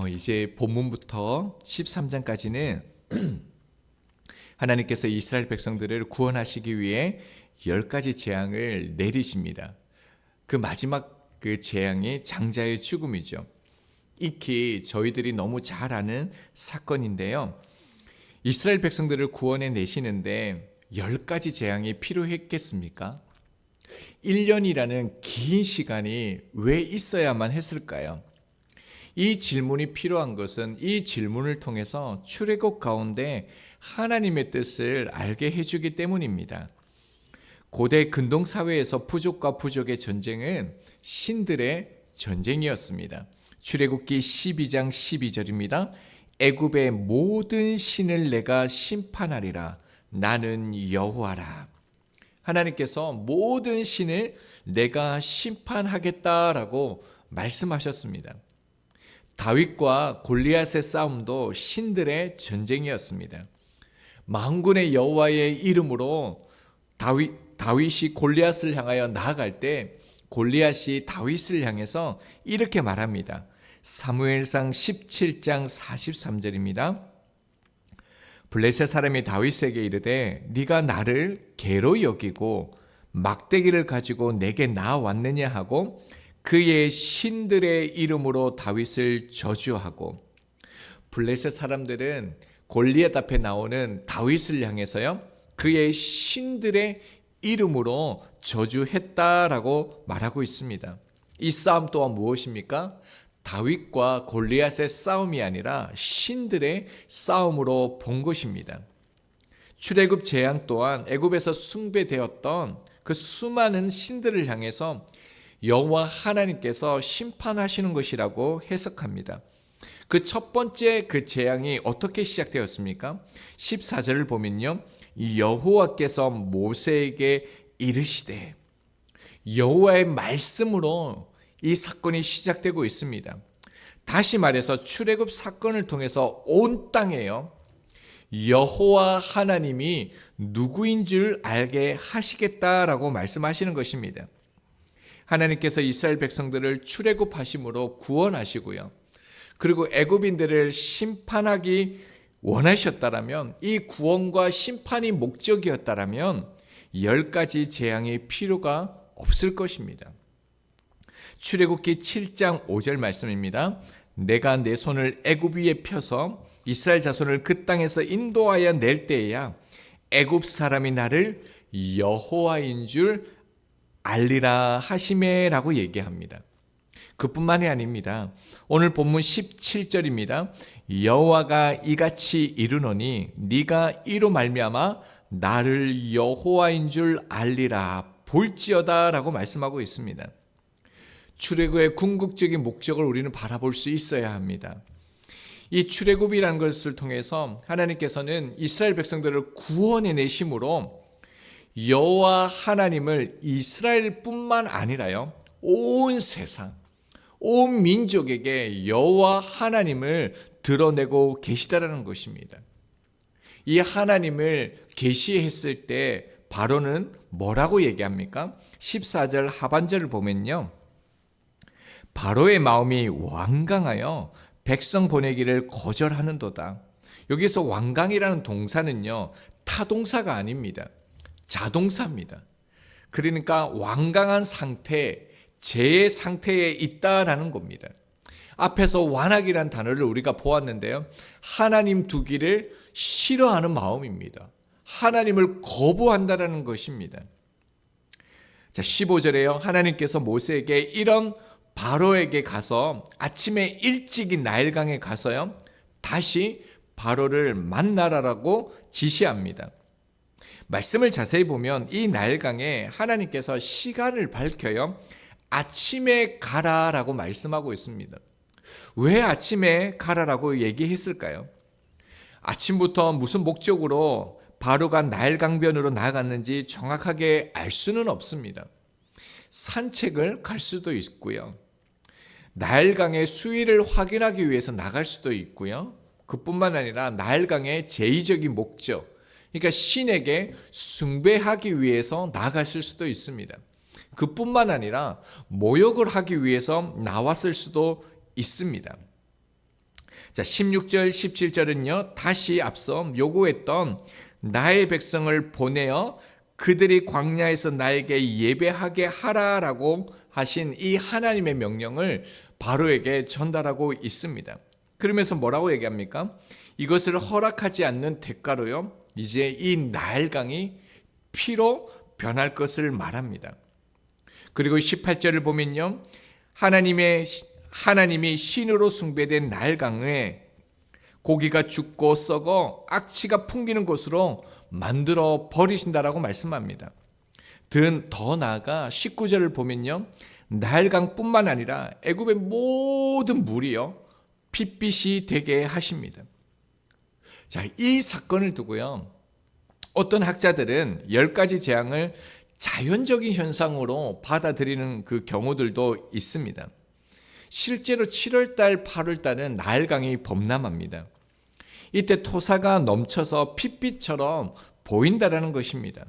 이제 본문부터 13장까지는 하나님께서 이스라엘 백성들을 구원하시기 위해 10가지 재앙을 내리십니다. 그 마지막 그 재앙이 장자의 죽음이죠. 익히 저희들이 너무 잘 아는 사건인데요. 이스라엘 백성들을 구원해 내시는데 10가지 재앙이 필요했겠습니까? 1년이라는 긴 시간이 왜 있어야만 했을까요? 이 질문이 필요한 것은 이 질문을 통해서 출애굽 가운데 하나님의 뜻을 알게 해주기 때문입니다. 고대 근동 사회에서 부족과 부족의 전쟁은 신들의 전쟁이었습니다. 출애굽기 12장 12절입니다. 애굽의 모든 신을 내가 심판하리라. 나는 여호와라. 하나님께서 모든 신을 내가 심판하겠다라고 말씀하셨습니다. 다윗과 골리앗의 싸움도 신들의 전쟁이었습니다. 만군의 여호와의 이름으로 다윗이 골리앗을 향하여 나아갈 때 골리앗이 다윗을 향해서 이렇게 말합니다. 사무엘상 17장 43절입니다. 블레셋 사람이 다윗에게 이르되 네가 나를 개로 여기고 막대기를 가지고 내게 나왔느냐 하고 그의 신들의 이름으로 다윗을 저주하고, 블레셋 사람들은 골리앗 앞에 나오는 다윗을 향해서요 그의 신들의 이름으로 저주했다라고 말하고 있습니다. 이 싸움 또한 무엇입니까? 다윗과 골리앗의 싸움이 아니라 신들의 싸움으로 본 것입니다. 출애굽 재앙 또한 애굽에서 숭배되었던 그 수많은 신들을 향해서 여호와 하나님께서 심판하시는 것이라고 해석합니다. 그 첫 번째 그 재앙이 어떻게 시작되었습니까? 14절을 보면요, 여호와께서 모세에게 이르시되, 여호와의 말씀으로 이 사건이 시작되고 있습니다. 다시 말해서 출애굽 사건을 통해서 온 땅에요 여호와 하나님이 누구인 줄 알게 하시겠다라고 말씀하시는 것입니다. 하나님께서 이스라엘 백성들을 출애굽하심으로 구원하시고요, 그리고 애굽인들을 심판하기 원하셨다라면, 이 구원과 심판이 목적이었다라면 10가지 재앙의 필요가 없을 것입니다. 출애굽기 7장 5절 말씀입니다. 내가 내 손을 애굽 위에 펴서 이스라엘 자손을 그 땅에서 인도하여 낼 때에야 애굽 사람이 나를 여호와인 줄 알리라 하시매라고 얘기합니다. 그뿐만이 아닙니다. 오늘 본문 17절입니다. 여호와가 이같이 이르노니 네가 이로 말미암아 나를 여호와인 줄 알리라 볼지어다 라고 말씀하고 있습니다. 출애굽의 궁극적인 목적을 우리는 바라볼 수 있어야 합니다. 이 출애굽이라는 것을 통해서 하나님께서는 이스라엘 백성들을 구원해 내심으로 여호와 하나님을 이스라엘뿐만 아니라요 온 세상, 온 민족에게 여호와 하나님을 드러내고 계시다라는 것입니다. 이 하나님을 계시했을 때 바로는 뭐라고 얘기합니까? 14절 하반절을 보면요, 바로의 마음이 완강하여 백성 보내기를 거절하는도다. 여기서 완강이라는 동사는요 타동사가 아닙니다. 자동사입니다. 그러니까 완강한 상태, 제 상태에 있다라는 겁니다. 앞에서 완악이라는 단어를 우리가 보았는데요, 하나님 두기를 싫어하는 마음입니다. 하나님을 거부한다라는 것입니다. 자, 15절에요 하나님께서 모세에게 이런 바로에게 가서 아침에 일찍이 나일강에 가서요 다시 바로를 만나라라고 지시합니다. 말씀을 자세히 보면 이 나일강에 하나님께서 시간을 밝혀요 아침에 가라라고 말씀하고 있습니다. 왜 아침에 가라라고 얘기했을까요? 아침부터 무슨 목적으로 바로가 나일강변으로 나아갔는지 정확하게 알 수는 없습니다. 산책을 갈 수도 있고요, 나일강의 수위를 확인하기 위해서 나갈 수도 있고요, 그뿐만 아니라 나일강의 제의적인 목적, 그러니까 신에게 숭배하기 위해서 나갔을 수도 있습니다. 그뿐만 아니라 모욕을 하기 위해서 나왔을 수도 있습니다. 자, 16절, 17절은요, 다시 앞서 요구했던 나의 백성을 보내어 그들이 광야에서 나에게 예배하게 하라라고 하신 이 하나님의 명령을 바로에게 전달하고 있습니다. 그러면서 뭐라고 얘기합니까? 이것을 허락하지 않는 대가로요, 이제 이 나일강이 피로 변할 것을 말합니다. 그리고 18절을 보면요, 하나님이 신으로 숭배된 나일강에 고기가 죽고 썩어 악취가 풍기는 곳으로 만들어 버리신다라고 말씀합니다. 더 나아가 19절을 보면요, 나일강뿐만 아니라 애굽의 모든 물이요 핏빛이 되게 하십니다. 자, 이 사건을 두고요, 어떤 학자들은 10가지 재앙을 자연적인 현상으로 받아들이는 그 경우들도 있습니다. 실제로 7월달, 8월달은 나일강이 범람합니다. 이때 토사가 넘쳐서 핏빛처럼 보인다라는 것입니다.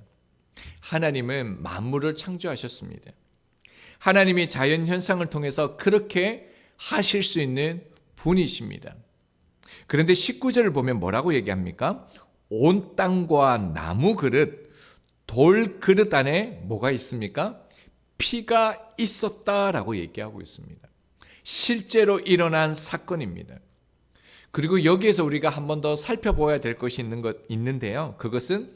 하나님은 만물을 창조하셨습니다. 하나님이 자연 현상을 통해서 그렇게 하실 수 있는 분이십니다. 그런데 19절을 보면 뭐라고 얘기합니까? 온 땅과 나무 그릇, 돌 그릇 안에 뭐가 있습니까? 피가 있었다라고 얘기하고 있습니다. 실제로 일어난 사건입니다. 그리고 여기에서 우리가 한 번 더 살펴봐야 될 것이 있는데요. 그것은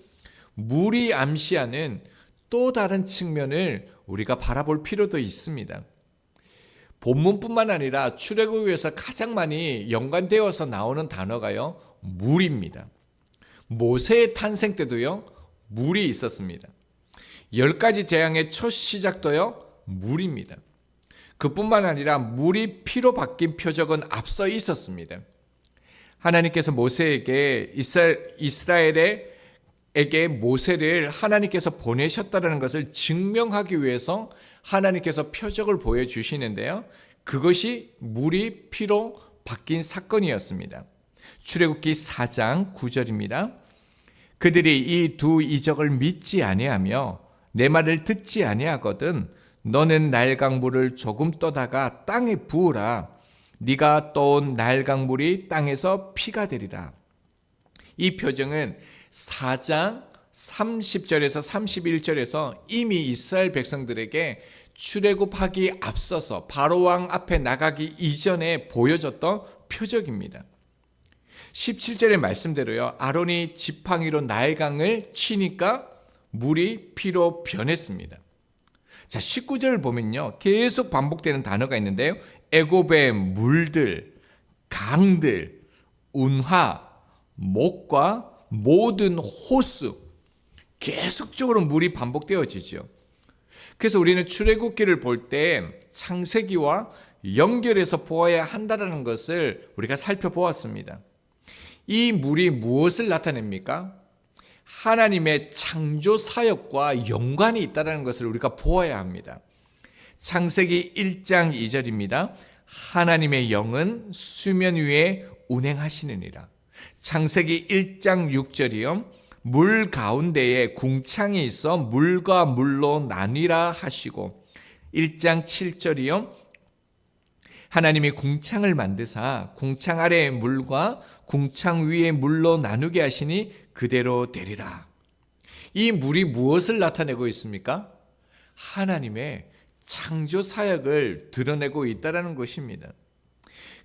물이 암시하는 또 다른 측면을 우리가 바라볼 필요도 있습니다. 본문뿐만 아니라 출애굽에서 가장 많이 연관되어서 나오는 단어가요, 물입니다. 모세의 탄생 때도요, 물이 있었습니다. 10가지 재앙의 첫 시작도요, 물입니다. 그뿐만 아니라 물이 피로 바뀐 표적은 앞서 있었습니다. 하나님께서 모세에게 이스라엘에게 모세를 하나님께서 보내셨다는 것을 증명하기 위해서 하나님께서 표적을 보여주시는데요, 그것이 물이 피로 바뀐 사건이었습니다. 출애굽기 4장 9절입니다. 그들이 이 두 이적을 믿지 아니하며 내 말을 듣지 아니하거든 너는 나일강물을 조금 떠다가 땅에 부으라. 네가 떠온 나일강물이 땅에서 피가 되리라. 이 표정은 4장 30절에서 31절에서 이미 이스라엘 백성들에게 출애굽하기 앞서서 바로왕 앞에 나가기 이전에 보여줬던 표적입니다. 17절의 말씀대로요, 아론이 지팡이로 나일강을 치니까 물이 피로 변했습니다. 자, 19절을 보면요, 계속 반복되는 단어가 있는데요, 애굽의 물들, 강들, 운하, 목과 모든 호수, 계속적으로 물이 반복되어지죠. 그래서 우리는 출애굽기를 볼 때 창세기와 연결해서 보아야 한다는 것을 우리가 살펴보았습니다. 이 물이 무엇을 나타냅니까? 하나님의 창조 사역과 연관이 있다는 것을 우리가 보아야 합니다. 창세기 1장 2절입니다. 하나님의 영은 수면 위에 운행하시느니라. 창세기 1장 6절이요. 물 가운데에 궁창이 있어 물과 물로 나뉘라 하시고, 1장 7절이요. 하나님이 궁창을 만드사 궁창 아래의 물과 궁창 위의 물로 나누게 하시니 그대로 되리라. 이 물이 무엇을 나타내고 있습니까? 하나님의 창조 사역을 드러내고 있다는 것입니다.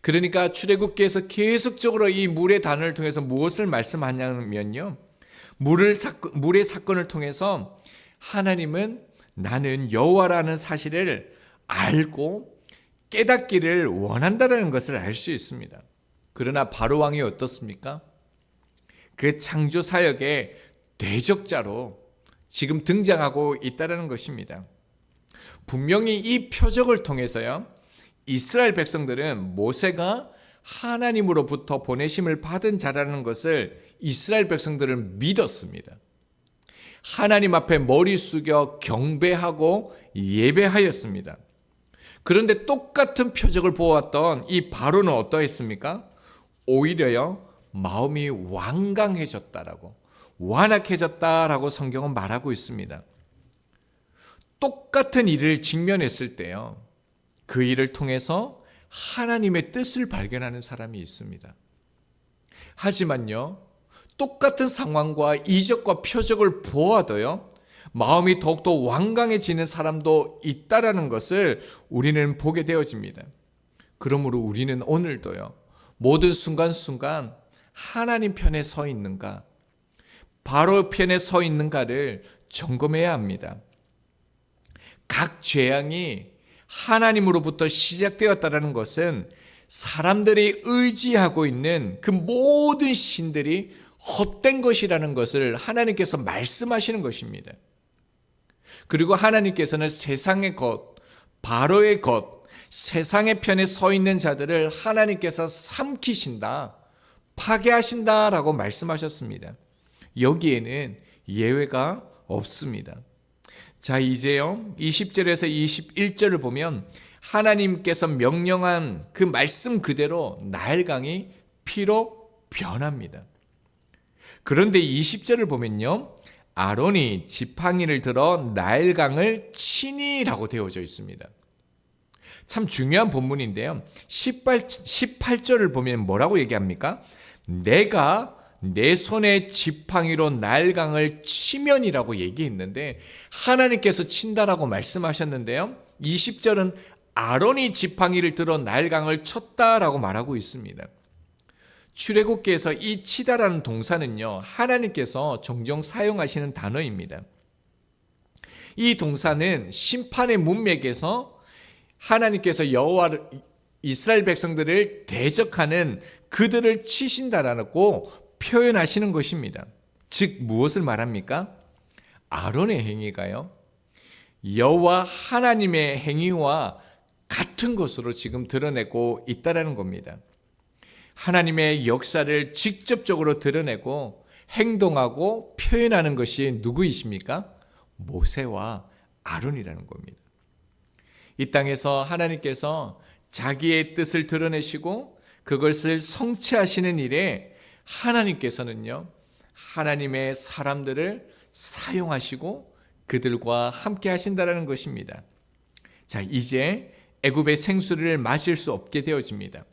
그러니까 출애굽기에서 계속적으로 이 물의 단어를 통해서 무엇을 말씀하냐면요, 물의 사건을 통해서 하나님은 나는 여호와라는 사실을 알고 깨닫기를 원한다는 것을 알 수 있습니다. 그러나 바로왕이 어떻습니까? 그 창조 사역의 대적자로 지금 등장하고 있다는 것입니다. 분명히 이 표적을 통해서요, 이스라엘 백성들은 모세가 하나님으로부터 보내심을 받은 자라는 것을 이스라엘 백성들은 믿었습니다. 하나님 앞에 머리 숙여 경배하고 예배하였습니다. 그런데 똑같은 표적을 보았던 이 바로는 어떠했습니까? 오히려요, 마음이 완강해졌다라고, 완악해졌다라고 성경은 말하고 있습니다. 똑같은 일을 직면했을 때요, 그 일을 통해서 하나님의 뜻을 발견하는 사람이 있습니다. 하지만요, 똑같은 상황과 이적과 표적을 보아도요, 마음이 더욱더 완강해지는 사람도 있다라는 것을 우리는 보게 되어집니다. 그러므로 우리는 오늘도요, 모든 순간순간 하나님 편에 서 있는가, 바로 편에 서 있는가를 점검해야 합니다. 각 재앙이 하나님으로부터 시작되었다는 것은 사람들이 의지하고 있는 그 모든 신들이 헛된 것이라는 것을 하나님께서 말씀하시는 것입니다. 그리고 하나님께서는 세상의 것, 바로의 것, 세상의 편에 서 있는 자들을 하나님께서 삼키신다, 파괴하신다라고 말씀하셨습니다. 여기에는 예외가 없습니다. 자, 이제요, 20절에서 21절을 보면 하나님께서 명령한 그 말씀 그대로 나일강이 피로 변합니다. 그런데 20절을 보면요, 아론이 지팡이를 들어 나일강을 치니라고 되어져 있습니다. 참 중요한 본문인데요, 18절을 보면 뭐라고 얘기합니까? 내가 내 손에 지팡이로 나일강을 치면이라고 얘기했는데 하나님께서 친다라고 말씀하셨는데요, 20절은 아론이 지팡이를 들어 나일강을 쳤다라고 말하고 있습니다. 출애굽기에서 이 치다라는 동사는요, 하나님께서 종종 사용하시는 단어입니다. 이 동사는 심판의 문맥에서 하나님께서 여호와 이스라엘 백성들을 대적하는 그들을 치신다라고 표현하시는 것입니다. 즉 무엇을 말합니까? 아론의 행위가요, 여호와 하나님의 행위와 같은 것으로 지금 드러내고 있다라는 겁니다. 하나님의 역사를 직접적으로 드러내고 행동하고 표현하는 것이 누구이십니까? 모세와 아론이라는 겁니다. 이 땅에서 하나님께서 자기의 뜻을 드러내시고 그것을 성취하시는 일에 하나님께서는요, 하나님의 사람들을 사용하시고 그들과 함께 하신다는 것입니다. 자, 이제 애굽의 생수를 마실 수 없게 되어집니다.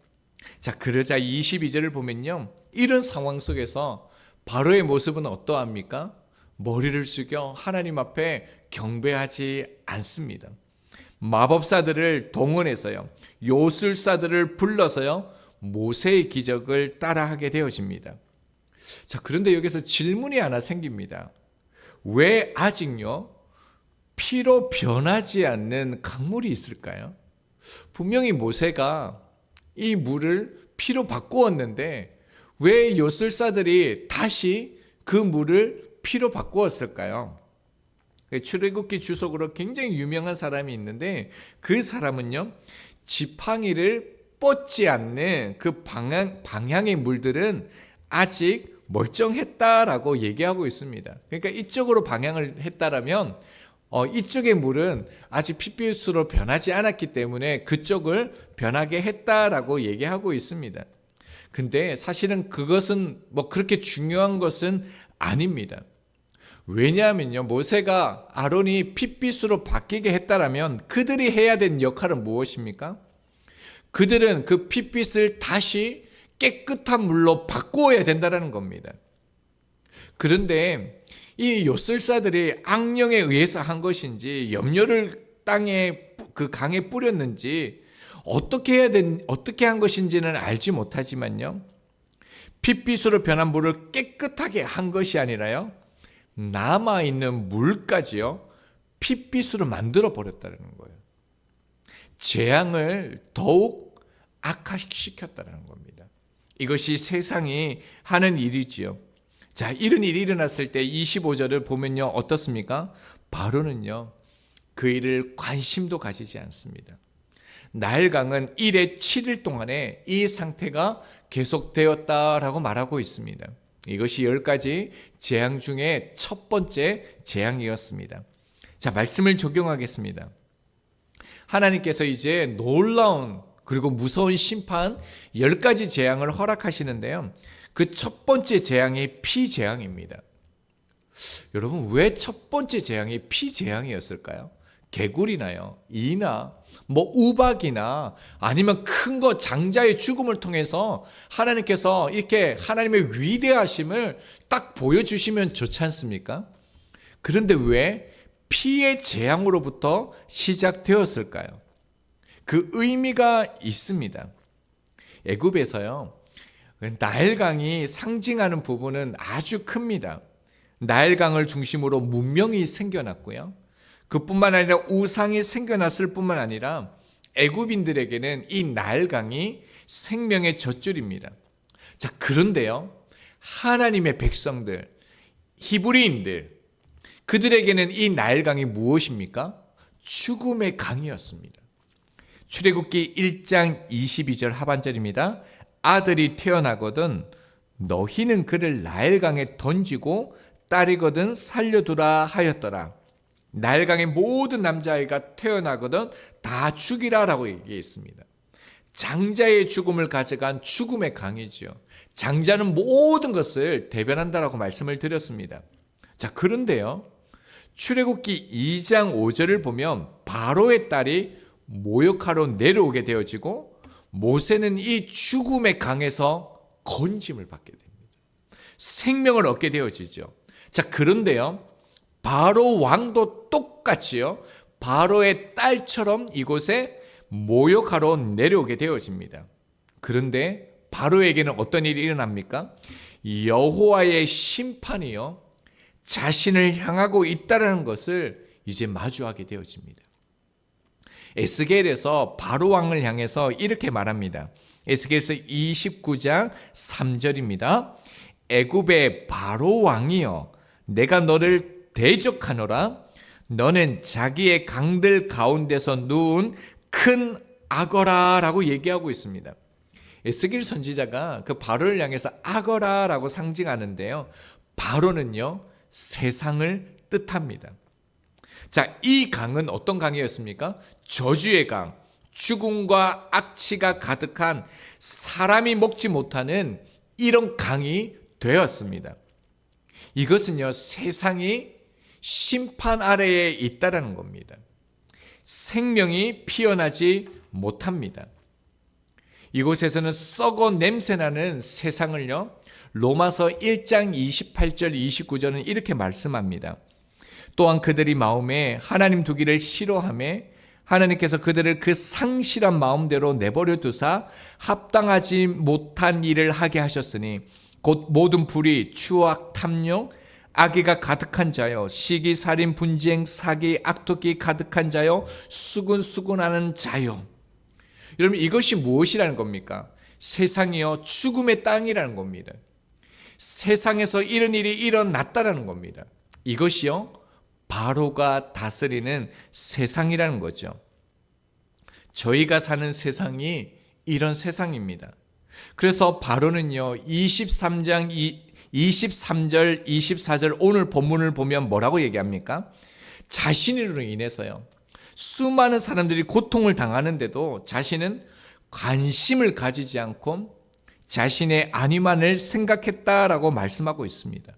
자, 그러자 22절을 보면요, 이런 상황 속에서 바로의 모습은 어떠합니까? 머리를 숙여 하나님 앞에 경배하지 않습니다. 마법사들을 동원해서요, 요술사들을 불러서요, 모세의 기적을 따라하게 되어집니다. 자, 그런데 여기서 질문이 하나 생깁니다. 왜 아직요, 피로 변하지 않는 강물이 있을까요? 분명히 모세가 이 물을 피로 바꾸었는데 왜 요술사들이 다시 그 물을 피로 바꾸었을까요? 출애굽기 주석으로 굉장히 유명한 사람이 있는데 그 사람은요, 지팡이를 뻗지 않는 그 방향의 물들은 아직 멀쩡했다라고 얘기하고 있습니다. 그러니까 이쪽으로 방향을 했다라면 이쪽의 물은 아직 핏빛으로 변하지 않았기 때문에 그쪽을 변하게 했다라고 얘기하고 있습니다. 근데 사실은 그것은 그렇게 중요한 것은 아닙니다. 왜냐하면요, 모세가 아론이 핏빛으로 바뀌게 했다라면 그들이 해야 되는 역할은 무엇입니까? 그들은 그 핏빛을 다시 깨끗한 물로 바꾸어야 된다는 겁니다. 그런데 이 요술사들이 악령에 의해서 한 것인지 염료를 그 강에 뿌렸는지 어떻게 한 것인지는 알지 못하지만요, 핏빛으로 변한 물을 깨끗하게 한 것이 아니라요, 남아있는 물까지요, 핏빛으로 만들어 버렸다는 거예요. 재앙을 더욱 악화시켰다는 겁니다. 이것이 세상이 하는 일이지요. 자, 이런 일이 일어났을 때 25절을 보면요, 어떻습니까? 바로는요, 그 일을 관심도 가지지 않습니다. 나일강은 1회 7일 동안에 이 상태가 계속되었다라고 말하고 있습니다. 이것이 10가지 재앙 중에 첫 번째 재앙이었습니다. 자, 말씀을 적용하겠습니다. 하나님께서 이제 놀라운 그리고 무서운 심판 10가지 재앙을 허락하시는데요, 그 첫 번째 재앙이 피재앙입니다. 여러분, 왜 첫 번째 재앙이 피재앙이었을까요? 개구리나요, 이나 뭐 우박이나 아니면 큰 거 장자의 죽음을 통해서 하나님께서 이렇게 하나님의 위대하심을 딱 보여주시면 좋지 않습니까? 그런데 왜 피의 재앙으로부터 시작되었을까요? 그 의미가 있습니다. 애굽에서요, 나일강이 상징하는 부분은 아주 큽니다. 나일강을 중심으로 문명이 생겨났고요. 그뿐만 아니라 우상이 생겨났을 뿐만 아니라 애굽인들에게는 이 나일강이 생명의 젖줄입니다. 자, 그런데요, 하나님의 백성들, 히브리인들, 그들에게는 이 나일강이 무엇입니까? 죽음의 강이었습니다. 출애굽기 1장 22절 하반절입니다. 아들이 태어나거든 너희는 그를 나일강에 던지고 딸이거든 살려두라 하였더라. 나일강의 모든 남자아이가 태어나거든 다 죽이라라고 얘기했습니다. 장자의 죽음을 가져간 죽음의 강이지요. 장자는 모든 것을 대변한다라고 말씀을 드렸습니다. 자, 그런데요, 출애굽기 2장 5절을 보면 바로의 딸이 모욕하러 내려오게 되어지고 모세는 이 죽음의 강에서 건짐을 받게 됩니다. 생명을 얻게 되어지죠. 자, 그런데요, 바로 왕도 똑같이요, 바로의 딸처럼 이곳에 모욕하러 내려오게 되어집니다. 그런데 바로에게는 어떤 일이 일어납니까? 여호와의 심판이요, 자신을 향하고 있다는 것을 이제 마주하게 되어집니다. 에스겔에서 바로 왕을 향해서 이렇게 말합니다. 에스겔서 29장 3절입니다. 애굽의 바로 왕이여, 내가 너를 대적하노라. 너는 자기의 강들 가운데서 누운 큰 악어라라고 얘기하고 있습니다. 에스겔 선지자가 그 바로를 향해서 악어라라고 상징하는데요, 바로는요, 세상을 뜻합니다. 자, 이 강은 어떤 강이었습니까? 저주의 강, 죽음과 악취가 가득한 사람이 먹지 못하는 이런 강이 되었습니다. 이것은요, 세상이 심판 아래에 있다라는 겁니다. 생명이 피어나지 못합니다. 이곳에서는 썩어 냄새나는 세상을요, 로마서 1장 28절 29절은 이렇게 말씀합니다. 또한 그들이 마음에 하나님 두기를 싫어하며 하나님께서 그들을 그 상실한 마음대로 내버려 두사 합당하지 못한 일을 하게 하셨으니 곧 모든 불의, 추악, 탐욕, 악의가 가득한 자요, 시기, 살인, 분쟁, 사기, 악독이 가득한 자요, 수군수군하는 자요. 여러분, 이것이 무엇이라는 겁니까? 세상이요, 죽음의 땅이라는 겁니다. 세상에서 이런 일이 일어났다라는 겁니다. 이것이요, 바로가 다스리는 세상이라는 거죠. 저희가 사는 세상이 이런 세상입니다. 그래서 바로는요, 23장 23절 24절 오늘 본문을 보면 뭐라고 얘기합니까? 자신으로 인해서요, 수많은 사람들이 고통을 당하는데도 자신은 관심을 가지지 않고 자신의 안위만을 생각했다라고 말씀하고 있습니다.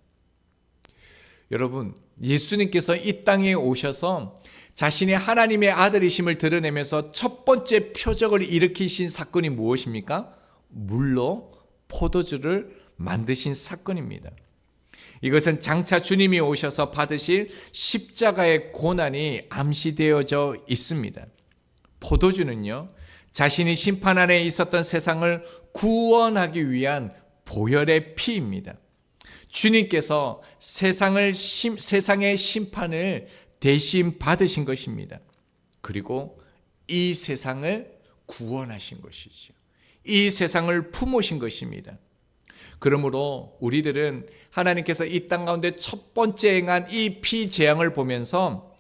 여러분, 예수님께서 이 땅에 오셔서 자신의 하나님의 아들이심을 드러내면서 첫 번째 표적을 일으키신 사건이 무엇입니까? 물로 포도주를 만드신 사건입니다. 이것은 장차 주님이 오셔서 받으실 십자가의 고난이 암시되어져 있습니다. 포도주는요, 자신이 심판 안에 있었던 세상을 구원하기 위한 보혈의 피입니다. 주님께서 세상의 심판을 대신 받으신 것입니다. 그리고 이 세상을 구원하신 것이죠. 이 세상을 품으신 것입니다. 그러므로 우리들은 하나님께서 이 땅 가운데 첫 번째 행한 이 피재앙을 보면서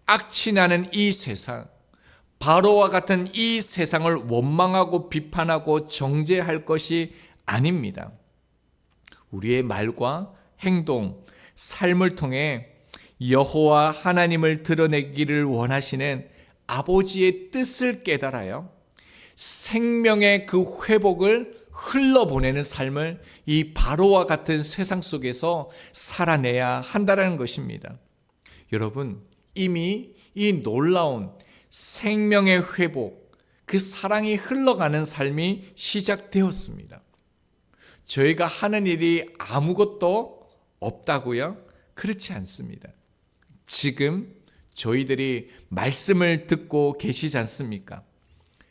악취나는 이 세상, 바로와 같은 이 세상을 원망하고 비판하고 정죄할 것이 아닙니다. 우리의 말과 행동, 삶을 통해 여호와 하나님을 드러내기를 원하시는 아버지의 뜻을 깨달아요, 생명의 그 회복을 흘러보내는 삶을 이 바로와 같은 세상 속에서 살아내야 한다는 것입니다. 여러분, 이미 이 놀라운 생명의 회복, 그 사랑이 흘러가는 삶이 시작되었습니다. 저희가 하는 일이 아무것도 없다고요? 그렇지 않습니다. 지금 저희들이 말씀을 듣고 계시지 않습니까?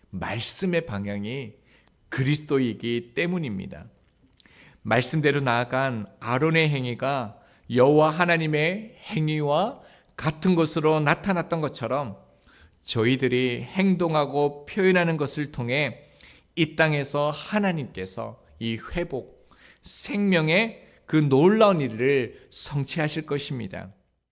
말씀의 방향이 그리스도이기 때문입니다. 말씀대로 나아간 아론의 행위가 여호와 하나님의 행위와 같은 것으로 나타났던 것처럼 저희들이 행동하고 표현하는 것을 통해 이 땅에서 하나님께서 이 회복, 생명의 그 놀라운 일을 성취하실 것입니다.